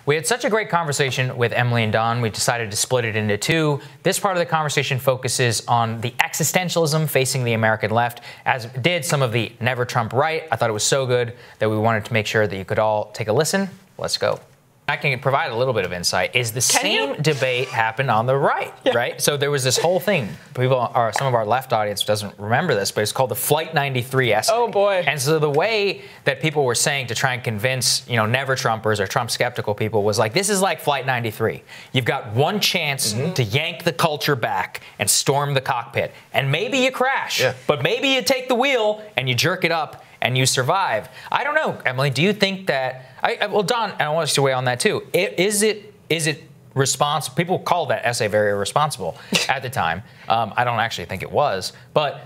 We had such a great conversation with Emily and Don, we decided to split it into two. This part of the conversation focuses on the existentialism facing the American left, as did some of the Never Trump right. I thought it was so good that we wanted to make sure that you could all take a listen. Let's go. I can provide a little bit of insight. Is the same debate happened on the right, right? So there was this whole thing. Some of our left audience doesn't remember this, but it's called the Flight 93 essay. Oh boy! And so the way that people were saying to try and convince, Never Trumpers or Trump skeptical people was like, this is like Flight 93. You've got one chance to yank the culture back and storm the cockpit, and maybe you crash, but maybe you take the wheel and you jerk it up and you survive. I don't know, Emily. Do you think that? Well, Don, and I want you to weigh on that too. Is it responsible? People called that essay very irresponsible at the time. I don't actually think it was. But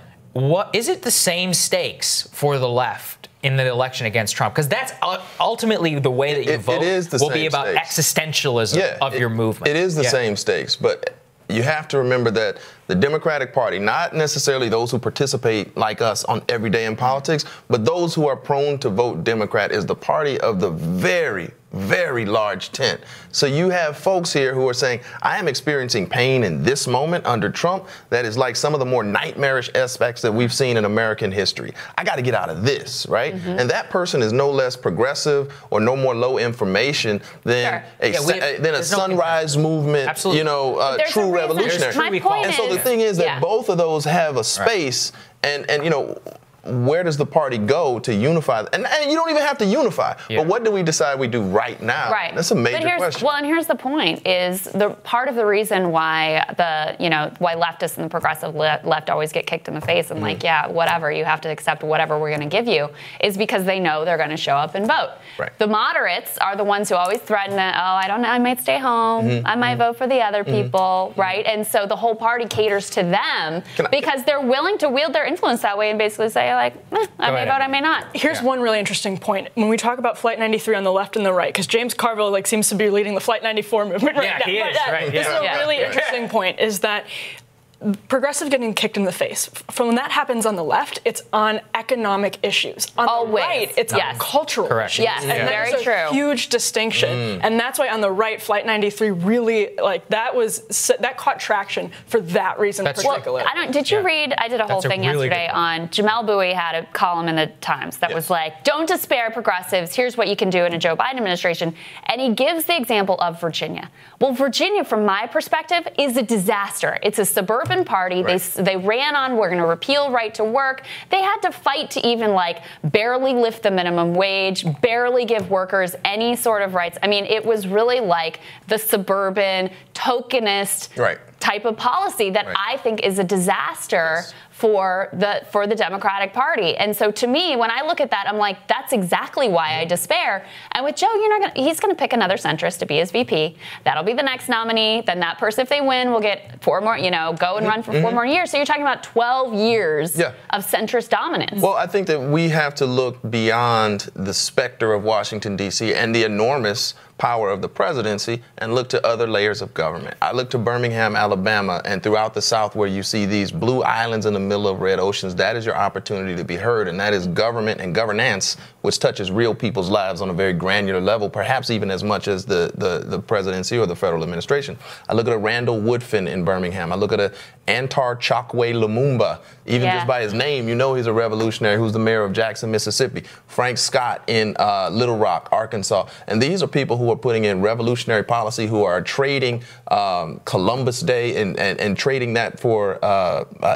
is it the same stakes for the left in the election against Trump? Because that's ultimately the way that you vote will be about existentialism of your movement. It is the same stakes, but you have to remember that the Democratic Party, not necessarily those who participate like us on every day in politics, but those who are prone to vote Democrat, is the party of the very, very large tent. So you have folks here who are saying, I am experiencing pain in this moment under Trump that is like some of the more nightmarish aspects that we've seen in American history. I got to get out of this, right? And that person is no less progressive or no more low information than a sunrise movement, true revolutionary. My point and so the thing is that both of those have a space, and where does the party go to unify? And you don't even have to unify. But what do we decide we do right now? Right. That's a major question. Well, and here's the point: is the part of the reason why why leftists and the progressive left always get kicked in the face and whatever, you have to accept whatever we're going to give you, is because they know they're going to show up and vote. Right. The moderates are the ones who always threaten that, I don't know, I might stay home, I might vote for the other people, right? And so the whole party caters to them because they're willing to wield their influence that way and basically say, I may vote, I may not. Here's one really interesting point. When we talk about Flight 93 on the left and the right, because James Carville seems to be leading the Flight 94 movement right now. He is, right? This is a really interesting point, is that progressive getting kicked in the face. From when that happens on the left, it's on economic issues. On the right, it's on cultural issues. Yes, and very that's a huge distinction. And that's why on the right, Flight 93 really, that caught traction for that reason particularly. Well, did you read, I did a whole thing yesterday on, Jamel Bowie had a column in the Times that was like, don't despair progressives, here's what you can do in a Joe Biden administration. And he gives the example of Virginia. Well, Virginia, from my perspective, is a disaster. It's a suburban party. They ran on, we're going to repeal right to work. They had to fight to even barely lift the minimum wage, barely give workers any sort of rights. I mean, it was really like the suburban tokenist type of policy that I think is a disaster for the Democratic Party. And so to me, when I look at that, I'm like, that's exactly why I despair. And with Joe, he's going to pick another centrist to be his VP. That'll be the next nominee. Then that person, if they win, will get 4 more, go and run for 4 more years. So you're talking about 12 years of centrist dominance. Well, I think that we have to look beyond the specter of Washington, D.C. and the enormous power of the presidency and look to other layers of government. I look to Birmingham, Alabama, and throughout the South where you see these blue islands in the middle of red oceans. That is your opportunity to be heard, and that is government and governance, which touches real people's lives on a very granular level, perhaps even as much as the presidency or the federal administration. I look at a Randall Woodfin in Birmingham. I look at a Antar Chokwe Lumumba. Even just by his name, he's a revolutionary who's the mayor of Jackson, Mississippi. Frank Scott in Little Rock, Arkansas. And these are people who are putting in revolutionary policy, who are trading Columbus Day and trading that for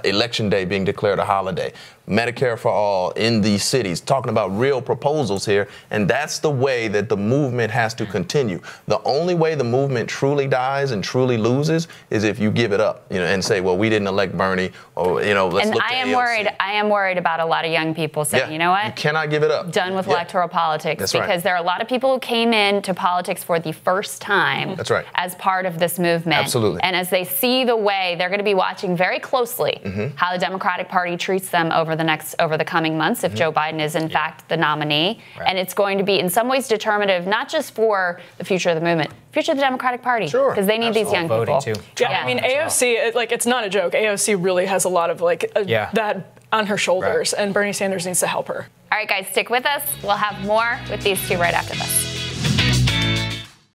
Election Day being declared a holiday. Medicare for all in these cities, talking about real proposals here. And that's the way that the movement has to continue. The only way the movement truly dies and truly loses is if you give it up, and say, well, we didn't elect Bernie, or, let's look to AOC. I am worried about a lot of young people saying, you know what? You cannot give it up. Done with electoral politics. Because there are a lot of people who came into politics for the first time as part of this movement. Absolutely. And as they see the way, they're going to be watching very closely how the Democratic Party treats them over the coming months if Joe Biden is in fact the nominee. And it's going to be in some ways determinative, not just for the future of the movement, future of the Democratic Party, because they need these young people. I mean, AOC, it's not a joke. AOC really has a lot of that on her shoulders, and Bernie Sanders needs to help her. All right, guys, stick with us. We'll have more with these two right after this.